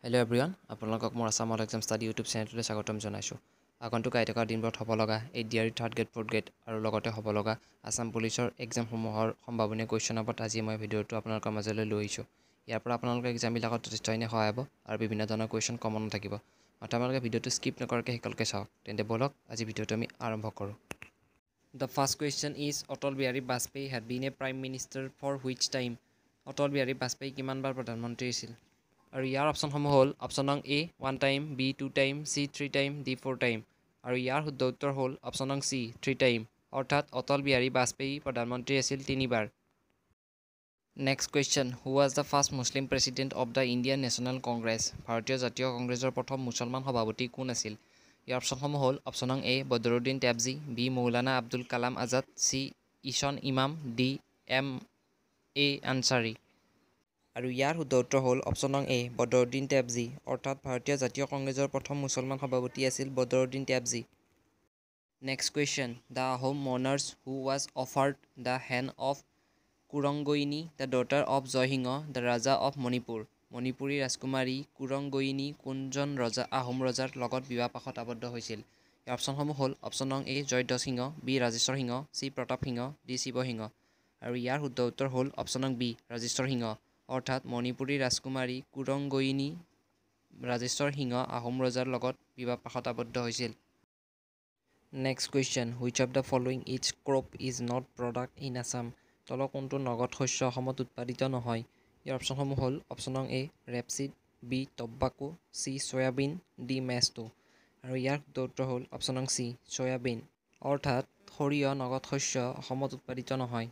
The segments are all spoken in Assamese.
হেল্ল' এভৰিৱান, আপোনালোকক মোৰ Assam all exam study YouTube চেনেলটোলৈ স্বাগতম জনাইছোঁ। আগন্তুক আহি থকা দিনবোৰত হ'ব লগা ADRE third grade, fourth grade আৰু লগতে হ'ব লগা আছাম পুলিচৰ এক্সামসমূহৰ সম্ভাৱনীয় কুৱেশ্যনৰ ওপৰত আজি মই ভিডিঅ'টো আপোনালোকৰ মাজলৈ লৈ আহিছোঁ। ইয়াৰ পৰা আপোনালোকৰ এক্সামবিলাকত যথেষ্টখিনি সহায় হ'ব আৰু বিভিন্ন ধৰণৰ কুৱেশ্যন কমন থাকিব। মাত্ৰ আপোনালোকে ভিডিঅ'টো স্কিপ নকৰাকৈ শেষলৈকে চাওক। তেন্তে ব'লক আজি ভিডিঅ'টো আমি আৰম্ভ কৰোঁ। The first question is Atal Bihari Vajpayee had been a prime minister for which time? Atal Bihari Vajpayee কিমানবাৰ প্ৰধানমন্ত্ৰী আছিল? আৰু ইয়াৰ অপশ্যনসমূহ হ'ল অপশ্যন নং A 1 time, B 2 time, C 3 time, D 4 time. আৰু ইয়াৰ শুদ্ধ উত্তৰ হ'ল অপশ্যন নং C 3 টাইম। অৰ্থাৎ অটল বিহাৰী বাজপেয়ী প্ৰধানমন্ত্ৰী আছিল 3 বাৰ। Next question, who was the first Muslim president of the Indian National Congress? ভাৰতীয় জাতীয় কংগ্ৰেছৰ প্ৰথম মুছলমান সভাপতি কোন আছিল? ইয়াৰ অপশ্যনসমূহ হ'ল অপশ্যন নং A Badruddin টেবজি, B Maulana Abdul Kalam Azad, C ঈশন Imam, D M.A. Ansari. আৰু ইয়াৰ শুদ্ধ উত্তৰ হ'ল অপশ্যন নং A বদৰুদ্দিন টেবজি। অৰ্থাৎ ভাৰতীয় জাতীয় কংগ্ৰেছৰ প্ৰথম মুছলমান সভাপতি আছিল Badruddin Tyabji. Next question, the Ahom monarchs who was offered the hand of Kuranganayani the daughter of Jaisingh the raja of Manipur? Manipuri ৰাজকুমাৰী কুৰংগইনী কোনজন আহোম ৰজাৰ লগত বিবাহপাশত আবদ্ধ হৈছিল? ইয়াৰ অপশ্যনসমূহ হ'ল অপশ্যন নং A Jayadhwaj Singh, B Rajeswar Singh, C Pratap Singh, D Shiva সিংহ। আৰু ইয়াৰ শুদ্ধ উত্তৰ হ'ল অপশ্যন নং B ৰাজেশ্বৰ সিংহ। অৰ্থাৎ মণিপুৰী ৰাজকুমাৰী কুৰংগইনী ৰাজেশ্বৰ সিংহ আহোম ৰজাৰ লগত বিবাহপাশত আবদ্ধ হৈছিল। Next question, which of the following its crop is not product in Assam? তলৰ কোনটো নগদ শস্য অসমত উৎপাদিত নহয়? ইয়াৰ অপশ্যনসমূহ হ'ল অপশ্যন নং A rapeseed, B tobacco, C soybean, D মেজটো। আৰু ইয়াৰ শুদ্ধ উত্তৰ হ'ল অপশ্যন নং C চয়াবিন। অৰ্থাৎ সৰিয়হ নগদ শস্য অসমত উৎপাদিত নহয়।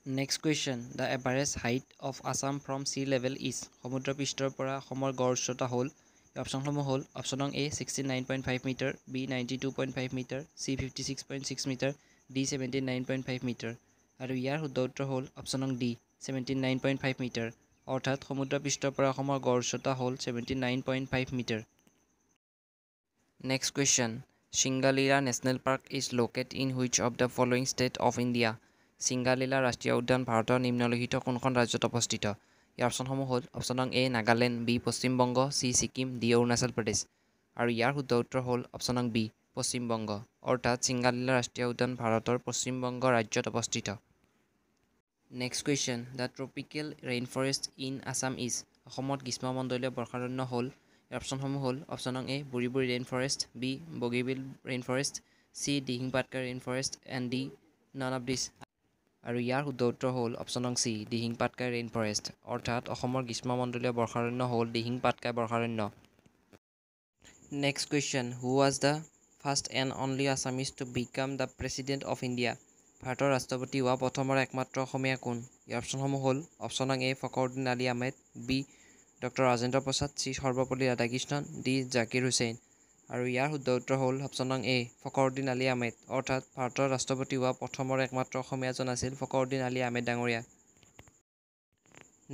Next question, the average height of Assam from C level is? সমুদ্ৰ পৃষ্ঠৰ পৰা অসমৰ গড় উচ্চতা হ'ল? এই অপশ্যনসমূহ হ'ল অপশ্যন নং A 69.5 metre, B 92.5 metre, C 56.6 metre, D 79.5 metre. আৰু ইয়াৰ শুদ্ধ উত্তৰ হ'ল অপশ্যন নং D 79.5 মিটাৰ। অৰ্থাৎ সমুদ্ৰ পৃষ্ঠৰ পৰা অসমৰ গড় উচ্চতা হ'ল 79.5 metre. Next question, Singalila national park is located in which of the following state of India? Singalila ৰাষ্ট্ৰীয় উদ্যান ভাৰতৰ নিম্নলিখিত কোনখন ৰাজ্যত অৱস্থিত? ইয়াৰ অপশ্যনসমূহ হ'ল অপশ্যন নং A Nagaland, B Paschim Banga, C Sikkim, D Arunachal Pradesh. আৰু ইয়াৰ শুদ্ধ উত্তৰ হ'ল অপশ্যন নং B পশ্চিম বংগ। অৰ্থাৎ সিংগালীলা ৰাষ্ট্ৰীয় উদ্যান ভাৰতৰ পশ্চিম বংগ ৰাজ্যত অৱস্থিত। Next question, the tropical rain forest in Assam is? অসমত গ্ৰীষ্মমণ্ডলীয় বৰ্ষাৰণ্য হ'ল? ইয়াৰ অপশ্যনসমূহ হ'ল অপশ্যন নং A Burhiburhi rain forest, B Bogibil rain forest, C Dihing Patkai rain forest and D none of this. আৰু ইয়াৰ শুদ্ধ উত্তৰ হ'ল অপশ্যন নং C Dihing Patkai rain forest. অৰ্থাৎ অসমৰ গ্ৰীষ্মমণ্ডলীয় বৰ্ষাৰণ্য হ'ল দিহিং পাটকাই বৰ্ষাৰণ্য। Next question, who was the first and only Assamese to become the president of India? ভাৰতৰ ৰাষ্ট্ৰপতি হোৱা প্ৰথম আৰু একমাত্ৰ অসমীয়া কোন? ইয়াৰ অপশ্যনসমূহ হ'ল অপশ্যন নং A Fakhruddin Ali Ahmed, B doctor Rajendra Prasad, C Sarvepalli Radhakrishnan, D Zakir Hussain. আৰু ইয়াৰ শুদ্ধ উত্তৰ হ'ল অপশ্যন নং A ফখৰুদ্দিন আলী আহমেদ। অৰ্থাৎ ভাৰতৰ ৰাষ্ট্ৰপতি হোৱা প্ৰথম আৰু একমাত্ৰ অসমীয়াজন আছিল ফখৰুদ্দিন আলী আহমেদ ডাঙৰীয়া।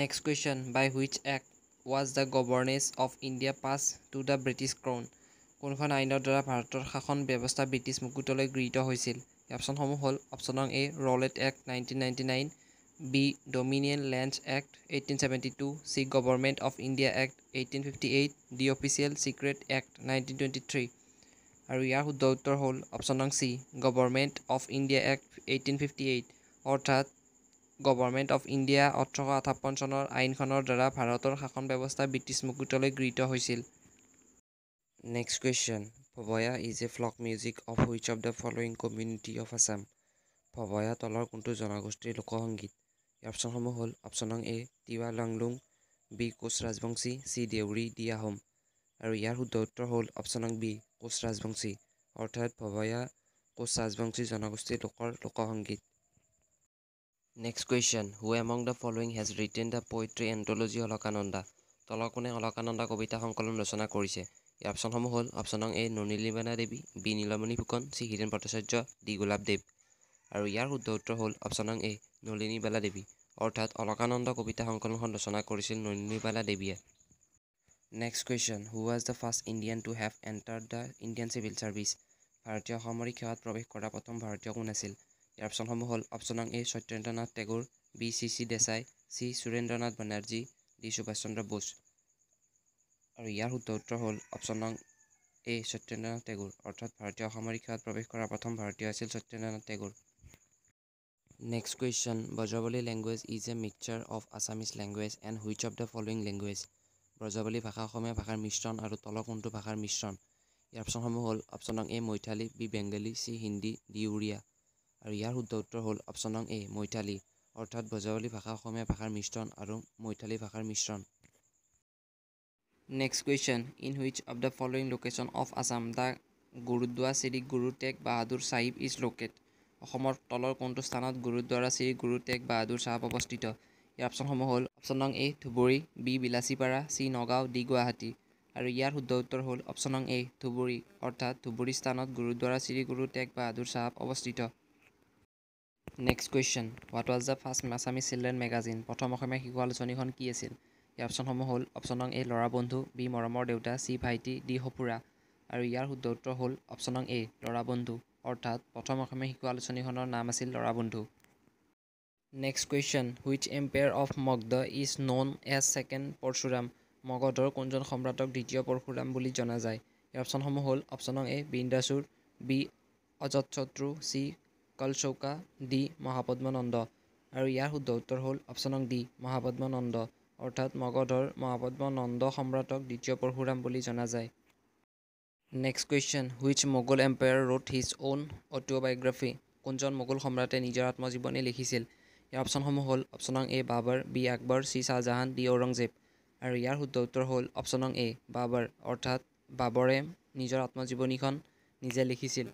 Next question, by which act was the governance of India pass to the British crown? কোনখন আইনৰ দ্বাৰা ভাৰতৰ শাসন ব্যৱস্থা ব্ৰিটিছ মুকুটলৈ গৃহীত হৈছিল? এই অপশ্যনসমূহ হ'ল অপশ্যন নং A Rowlatt act 1999, B dominion lands act 1872, C government of India act 1858, D official secret act 1923। আৰু ইয়াৰ শুদ্ধ উত্তৰ হ'ল অপশ্যন নং C government of India act 1858। অৰ্থাৎ গভৰ্ণমেণ্ট অফ ইণ্ডিয়া 1858 চনৰ আইনখনৰ দ্বাৰা ভাৰতৰ শাসন ব্যৱস্থা ব্ৰিটিছ মুকুটলৈ গৃহীত হৈছিল। Next question, Bhawaiya is a folk music of which of the following community of Assam? Bhawaiya তলৰ কোনটো জনগোষ্ঠীৰ লোকসংগীত? ইয়াৰ অপশ্যনসমূহ হ'ল অপশ্যন নং A Tiwa লাংলুং, B Koch Rajbongshi, C Deori, D Ahom. আৰু ইয়াৰ শুদ্ধ উত্তৰ হ'ল অপশ্যন নং B কোচ ৰাজবংশী। অৰ্থাৎ ভবয়া কোচ ৰাজবংশী জনগোষ্ঠীৰ লোকৰ লোকসংগীত। Next question, who among the following has written the poetry anthology Alakananda? তলৰ কোনে অলকানন্দা কবিতা সংকলন ৰচনা কৰিছে? ইয়াৰ অপশ্যনসমূহ হ'ল অপশ্যন নং A Nalinibala Devi, B Nilmani Phukan, C Hiren Bhattacharya, D গোলাপদেৱ। আৰু ইয়াৰ শুদ্ধ উত্তৰ হ'ল অপশ্যন নং A নলিনীবালা দেৱী। অৰ্থাৎ অলকানন্দা কবিতা সংকলনখন ৰচনা কৰিছিল নলিনীবালা দেৱীয়ে। Next question, who was the first Indian to have entered the Indian civil service? ভাৰতীয় সামৰিক সেৱাত প্ৰৱেশ কৰা প্ৰথম ভাৰতীয় কোন আছিল? ইয়াৰ অপশ্যনসমূহ হ'ল অপশ্যন নং A Satyendranath Tagore, B C C Desai, C Surendranath Banerjee, D Subhash Chandra Bose. আৰু ইয়াৰ শুদ্ধ উত্তৰ হ'ল অপশ্যন নং এ সত্যেন্দ্ৰনাথ টেগোৰ অৰ্থাৎ ভাৰতীয় অসামৰিক সেৱাত প্ৰৱেশ কৰা প্ৰথম ভাৰতীয় আছিল Satyendranath Tagore. Next question Brajavali language is a mixture of Assamese language and which of the following language. Brajavali ভাষা অসমীয়া ভাষাৰ মিশ্ৰণ আৰু তলৰ কোনটো ভাষাৰ মিশ্ৰণ। ইয়াৰ অপশ্যনসমূহ হ'ল অপশ্যন নং A Maithili, B Bengali, C Hindi, D Oriya. আৰু ইয়াৰ শুদ্ধ উত্তৰ হ'ল অপশ্যন নং এ মৈথালী অৰ্থাৎ ব্ৰজাৱলী ভাষা অসমীয়া ভাষাৰ মিশ্ৰণ আৰু মৈথালী ভাষাৰ মিশ্ৰণ। Next question in which of the following location of Assam the gurudwara Shri Guru Tegh Bahadur Sahib is locate. অসমৰ তলৰ কোনটো স্থানত গুৰুদ্বাৰা শ্ৰী গুৰু টেগ বাহাদুৰ চাহাব অৱস্থিত। ইয়াৰ অপশ্যনসমূহ হ'ল অপশ্যন নং A Dhubri, B Bilasipara, C Nagaon, D Guwahati. আৰু ইয়াৰ শুদ্ধ উত্তৰ হ'ল অপশ্যন নং এ ধুবুৰী অৰ্থাৎ ধুবুৰী স্থানত গুৰুদ্বাৰা শ্ৰী গুৰু টেগ বাহাদুৰ চাহাব অৱস্থিত। Next question what was the first Assamese children magazine. প্ৰথম অসমীয়া শিশু আলোচনীখন কি আছিল। ইয়াৰ অপশ্যনসমূহ হ'ল অপশ্যন নং এ ল'ৰা বন্ধু, বি মৰমৰ দেউতা, চি ভাইটি, ডি সঁফুৰা। আৰু ইয়াৰ শুদ্ধ উত্তৰ হ'ল অপশ্যন নং এ ল'ৰা বন্ধু অৰ্থাৎ প্ৰথম অসমীয়া শিশু আলোচনীখনৰ নাম আছিল ল'ৰা বন্ধু। Next question which empire of Magadha is known as second Parashuram. মগধৰ কোনজন সম্ৰাটক দ্বিতীয় পৰশুৰাম বুলি জনা যায়। ইয়াৰ অপশ্যনসমূহ হ'ল অপশ্যন নং এ বিন্দাসুৰ, বি অজাতশত্ৰু, চি কলচৌকা, ডি মহাপদ্মনন্দ। আৰু ইয়াৰ শুদ্ধ উত্তৰ হ'ল অপশ্যন নং ডি মহাপদ্মনন্দ অৰ্থাৎ মগধৰ মহাপদ্মনন্দ সম্ৰাটক দ্বিতীয় পৰশুৰাম বুলি জনা যায়। Next question which Mughal empire wrote his own autobiography. কোনজন মোগল সম্ৰাটে নিজৰ আত্মজীৱনী লিখিছিল। ইয়াৰ অপশ্যনসমূহ হ'ল অপশ্যন নং A Babur, B Akbar, C Shahjahan, D Aurangzeb. আৰু ইয়াৰ শুদ্ধ উত্তৰ হ'ল অপশ্যন নং এ বাবৰ অৰ্থাৎ বাবৰে নিজৰ আত্মজীৱনীখন নিজে লিখিছিল।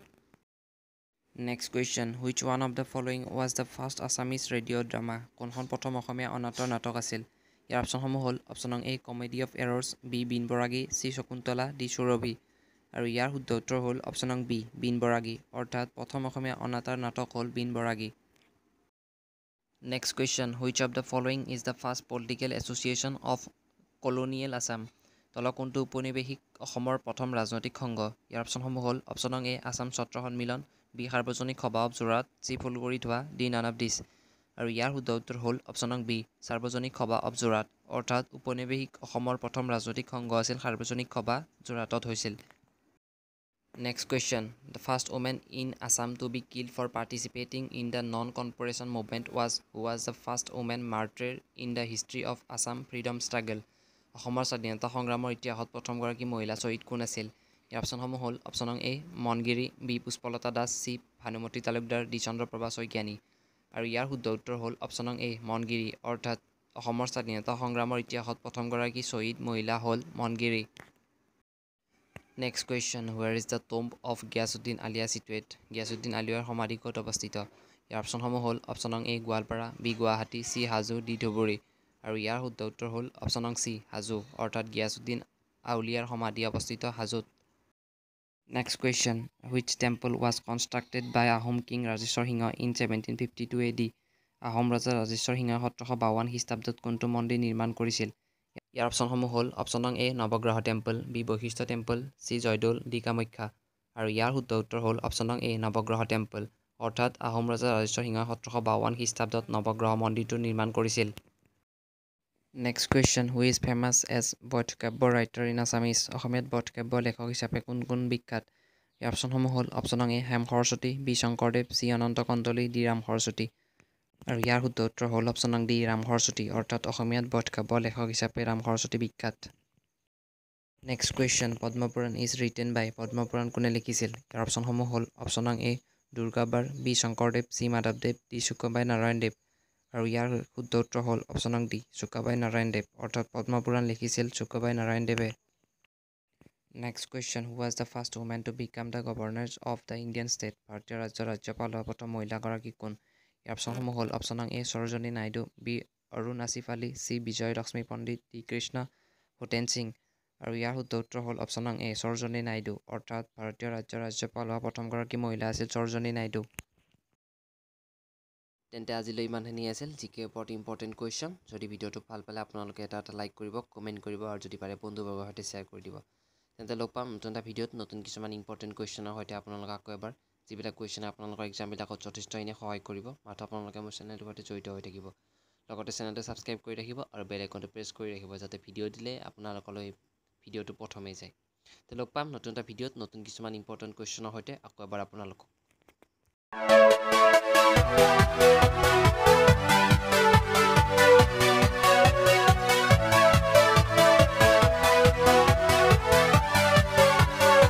Next question which one of the following was the first Assamese radio' drama. কোনখন প্ৰথম অসমীয়া অনাটৰ নাটক আছিল। ইয়াৰ অপশ্যনসমূহ হ'ল অপশ্যন নং A comedy of errors, B Bin Boragi, C Shakuntala, D Surabhi. আৰু ইয়াৰ শুদ্ধ উত্তৰ হ'ল অপশ্যন নং বি বিন বৰাগী অৰ্থাৎ প্ৰথম অসমীয়া অনাটাৰ নাটক হ'ল Bin Boragi. Next question which of the following is the first political association of colonial Assam. তলৰ কোনটো উপনিৱেশিক অসমৰ প্ৰথম ৰাজনৈতিক সংঘ। ইয়াৰ অপশ্যনসমূহ হ'ল অপশ্যন নং এ আছাম ছাত্ৰ সন্মিলন, বি সাৰ্বজনীন সভা অৱ যোৰহাট, চি ফুলগুৰি ধোৱা, ডি নান অফ দিছ। আৰু ইয়াৰ শুদ্ধ উত্তৰ হ'ল অপশ্যন নং বি সাৰ্বজনীন সভা অৱ যোৰহাট অৰ্থাৎ উপনিৱেশিক অসমৰ প্ৰথম ৰাজনৈতিক সংঘ আছিল সাৰ্বজনীন সভা যোৰহাটত হৈছিল। Next question the first women in Assam to be killed for participating in the non corporation movement who was the first women martyr in the history of Assam freedom struggle. অসমৰ স্বাধীনতা সংগ্ৰামৰ ইতিহাসত প্ৰথমগৰাকী মহিলা শ্বহীদ কোন আছিল। ইয়াৰ অপশ্যনসমূহ হ'ল অপশ্যন নং A Mongiri, B Pushpalata Das, C Bhanumati Talukdar, D Chandraprabha Saikiani. আৰু ইয়াৰ শুদ্ধ উত্তৰ হ'ল অপশ্যন নং এ মনগিৰি অৰ্থাৎ অসমৰ স্বাধীনতা সংগ্ৰামৰ ইতিহাসত প্ৰথমগৰাকী শ্বহীদ মহিলা হ'ল Mongiri. Next question where is the tomb of Ghiyasuddin Aulia situate. Ghiyasuddin আলিয়াৰ সমাধি ক'ত অৱস্থিত। ইয়াৰ অপশ্যনসমূহ হ'ল অপশ্যন নং A Goalpara, B Guwahati, C Hajo, D Dhubri. আৰু ইয়াৰ শুদ্ধ উত্তৰ হ'ল অপশ্যন নং চি হাজো অৰ্থাৎ গিয়াছুদ্দিন আউলিয়াৰ সমাধি অৱস্থিত হাজোত। Next question which temple was constructed by Ahom king Rajeswar Singha in 1752 AD। Ahom ৰজা ৰাজেশ্বৰ সিংহই 1752 খ্ৰীষ্টাব্দত কোনটো মন্দিৰ নিৰ্মাণ কৰিছিল। ইয়াৰ অপশ্যনসমূহ হ'ল অপশ্যন নং A Navagraha temple, B Vashistha temple, C Joydoul, D Kamakhya. আৰু ইয়াৰ শুদ্ধ উত্তৰ হ'ল অপশ্যন নং এ নৱগ্ৰহ টেম্পল অৰ্থাৎ আহোম ৰজা ৰাজেশ্বৰ সিংহই 1752 খ্ৰীষ্টাব্দত নৱগ্ৰহ মন্দিৰটো নিৰ্মাণ কৰিছিল। Next question who is famous as badhkavya writer in Assamese. অসমীয়াত বধকাব্য লেখক হিচাপে কোন কোন বিখ্যাত। ইয়াৰ অপশ্যনসমূহ হ'ল অপশ্যন নং এ হেম সৰস্বতী, বি শংকৰদেৱ, চি অনন্ত কণ্ডলী, ডি ৰাম সৰস্বতী। আৰু ইয়াৰ শুদ্ধ উত্তৰ হ'ল অপশ্যন নং ডি ৰাম সৰস্বতী অৰ্থাৎ অসমীয়াত বধকাব্য লেখক হিচাপে ৰাম সৰস্বতী বিখ্যাত। Next question Padmapuran is written by. Padmapuran কোনে লিখিছিল। ইয়াৰ অপশ্যনসমূহ হ'ল অপশ্যন নং A Durgabar, B Sankardev, C মাধৱদেৱ, ডি চুকাবাই নাৰায়ণ দেৱ। আৰু ইয়াৰ শুদ্ধ উত্তৰ হ'ল অপশ্যন নং ডি চুকাবাই নাৰায়ণ দেৱ অৰ্থাৎ পদ্মপুৰাণ লিখিছিল চুকাবাই নাৰায়ণ দেৱে। Next question who was the first women two become the governor of the Indian state. ভাৰতীয় ৰাজ্যৰ ৰাজ্যপাল হোৱা প্ৰথম মহিলাগৰাকী কোন। ইয়াৰ অপশ্যনসমূহ হ'ল অপশ্যন নং এ সৰোজিনী নাইডু, বি অৰুণ আসিফ আলী, চি বিজয় লক্ষ্মী পণ্ডিত, ডি কৃষ্ণ ভূটেন সিং। আৰু ইয়াৰ শুদ্ধ উত্তৰ হ'ল অপশ্যন নং এ সৰোজিনী নাইডু অৰ্থাৎ ভাৰতীয় ৰাজ্যৰ ৰাজ্যপাল হোৱা প্ৰথমগৰাকী মহিলা আছিল সৰোজিনী নাইডু। তেন্তে আজিলৈ ইমানখিনি আছিল জিকে ওপৰত ইম্পৰ্টেণ্ট কুৱেশ্যন। যদি ভিডিঅ'টো ভাল পালে আপোনালোকে এটা লাইক কৰিব, কমেণ্ট কৰিব আৰু যদি পাৰে বন্ধুবৰ্গৰ সৈতে শ্বেয়াৰ কৰি দিব। তেন্তে লগ পাম নতুন এটা ভিডিঅ'ত নতুন কিছুমান ইম্পৰ্টেণ্ট কুৱেশ্যনৰ সৈতে আপোনালোকক আকৌ এবাৰ, যিবিলাক কুৱেশ্যনে আপোনালোকৰ এক্সামবিলাকত যথেষ্টখিনি সহায় কৰিব। মাত্ৰ আপোনালোকে মোৰ চেনেলটোৰ সৈতে জড়িত হৈ থাকিব, লগতে চেনেলটো ছাবস্ক্ৰাইব কৰি ৰাখিব আৰু বেল আইকনটো প্ৰেছ কৰি ৰাখিব, যাতে ভিডিঅ' দিলে আপোনালোকলৈ ভিডিঅ'টো প্ৰথমেই যায় তো লগ পাম নতুন এটা ভিডিঅ'ত নতুন কিছুমান ইম্পৰ্টেণ্ট কুৱেশ্যনৰ সৈতে আকৌ এবাৰ আপোনালোকক